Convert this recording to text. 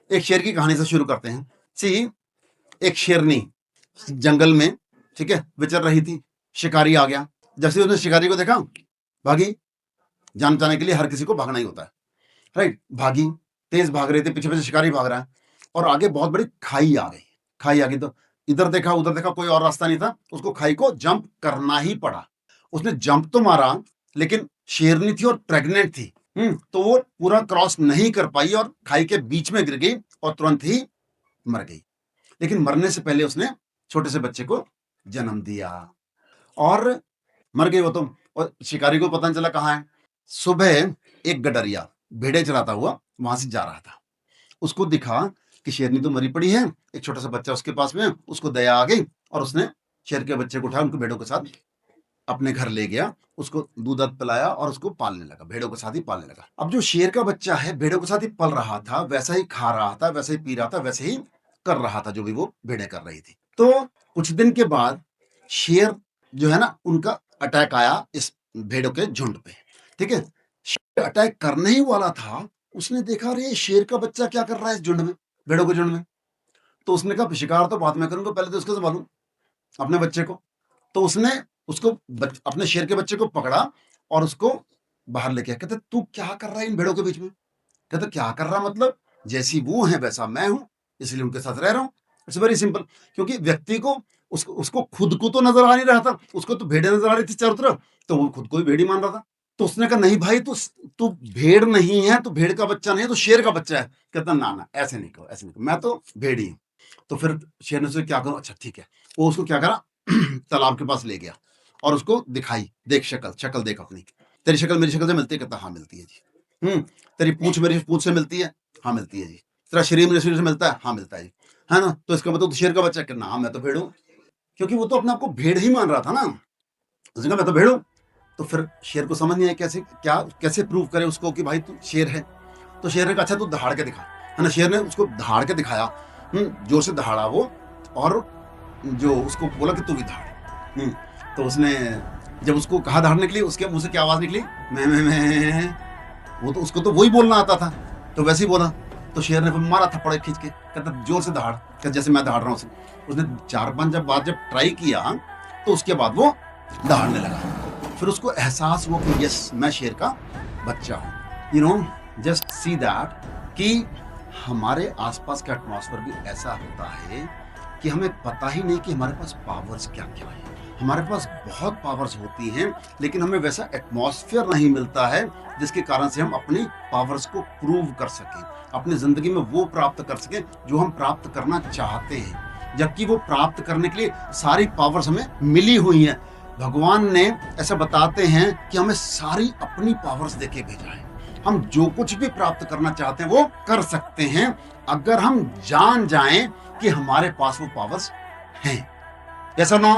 एक शेर की कहानी से शुरू करते हैं। सी, एक शेरनी जंगल में, ठीक है, विचर रही थी। शिकारी आ गया। जैसे उसने शिकारी को देखा, भागी। जान बचाने के लिए हर किसी को भागना ही होता है, राइट। भागी, तेज भाग रहे थे, पीछे पीछे शिकारी भाग रहा है, और आगे बहुत बड़ी खाई आ गई। खाई आ गई तो इधर देखा उधर देखा, कोई और रास्ता नहीं था, उसको खाई को जंप करना ही पड़ा। उसने जंप तो मारा, लेकिन शेरनी थी और प्रेग्नेंट थी। तो वो पूरा क्रॉस नहीं कर पाई और खाई के बीच में गिर गई और तुरंत ही मर गई। लेकिन मरने से पहले उसने छोटे से बच्चे को जन्म दिया और मर गई वो तो। और शिकारी को पता नहीं चला कहाँ है। सुबह एक गडरिया भेड़े चराता हुआ वहां से जा रहा था। उसको दिखा कि शेरनी तो मरी पड़ी है, एक छोटा सा बच्चा उसके पास में है। उसको दया आ गई और उसने शेर के बच्चे को उठाया, उनको भेड़ों के साथ अपने घर ले गया, उसको दूध पिलाया और उसको पालने लगा, भेड़ों के साथ ही पालने लगा। अब जो शेर का बच्चा है, भेड़ों के साथ ही पल रहा था, वैसा ही खा रहा था, वैसे ही पी रहा था, वैसे ही कर रहा था जो भी वो भेड़ें कर रही थी। तो कुछ दिन के बाद शेर जो है ना, उनका अटैक आया इस भेड़ों के झुंड पे, ठीक है। शेर अटैक करने ही वाला था, उसने देखा अरे शेर का बच्चा क्या कर रहा है इस झुंड में, भेड़ों के झुंड में। तो उसने कहा शिकार तो बाद में करूंगा, पहले तो उसको संभालूं अपने बच्चे को। तो उसने उसको अपने शेर के बच्चे को पकड़ा और उसको बाहर लेके आया। कहते तू क्या कर रहा है इन भेड़ों के बीच में? कहते क्या कर रहा, मतलब जैसी वो है वैसा मैं हूं, इसलिए उनके साथ रह रहा हूं। It's very simple. क्योंकि व्यक्ति को उसको खुद को तो नजर आ नहीं रहा था, उसको तो भेड़े नजर आ रही थी चारों तरफ, तो वो खुद को ही भेड़ी मान रहा था। तो उसने कहा नहीं भाई, तू भेड़ नहीं है, तू भेड़ का बच्चा नहीं है, तो शेर का बच्चा है। कहता ना ना, ऐसे नहीं कहो, ऐसे नहीं कहो, मैं तो भेड़ी हूं। तो फिर शेर ने उसे क्या करो, अच्छा ठीक है। वो उसको क्या करा, तालाब के पास ले गया और उसको दिखाई, देख शक्ल, शक्ल देख अपनी, तेरी शक्ल मेरी शक्ल से मिलती है? कहता हाँ मिलती है जी। तेरी पूंछ मेरी पूंछ से मिलती है? हाँ मिलती है जी। तेरा शरीर मेरे शरीर से मिलता है? हाँ मिलता है जी। है ना? तो इसका मतलब तो शेर का बच्चा कहना हाँ मैं तो भेड़ हूं। क्योंकि वो तो अपने आप को भेड़ ही मान रहा था ना, उसने कहा मैं तो भेड़ हूं। तो फिर शेर को समझ नहीं आया कैसे क्या कैसे प्रूव करे उसको कि भाई तू शेर है। तो शेर ने कहा अच्छा तू दहाड़ के दिखा, है ना। शेर ने उसको दहाड़ के दिखाया, जोर से दहाड़ा वो, और जो उसको बोला कि तू भी दहाड़। तो उसने जब उसको कहा दहाड़ने के लिए, उसके मुंह से क्या आवाज निकली, मैं। वो तो उसको तो वही बोलना आता था, तो वैसे ही बोला। तो शेर ने फिर मारा थप्पड़ खींच के, कहता जोर से दहाड़, कहता जैसे मैं दहाड़ रहा हूँ। उसने 4-5 जब ट्राई किया, तो उसके बाद वो दहाड़ने लगा। फिर उसको एहसास हुआ कि यस मैं शेर का बच्चा हूँ। जस्ट सी दैट कि हमारे आसपास का एटमॉस्फेयर भी ऐसा होता है कि हमें पता ही नहीं कि हमारे पास पावर्स क्या क्या है। हमारे पास बहुत पावर्स होती हैं, लेकिन हमें वैसा एटमॉस्फेयर नहीं मिलता है जिसके कारण से हम अपनी पावर्स को प्रूव कर सकें, अपनी जिंदगी में वो प्राप्त कर सकें जो हम प्राप्त करना चाहते हैं। जबकि वो प्राप्त करने के लिए सारी पावर्स हमें मिली हुई हैं। भगवान ने ऐसा बताते हैं कि हमें सारी अपनी पावर्स देके भेजा है। हम जो कुछ भी प्राप्त करना चाहते हैं वो कर सकते हैं, अगर हम जान जाएं कि हमारे पास वो पावर्स हैं। ऐसा ना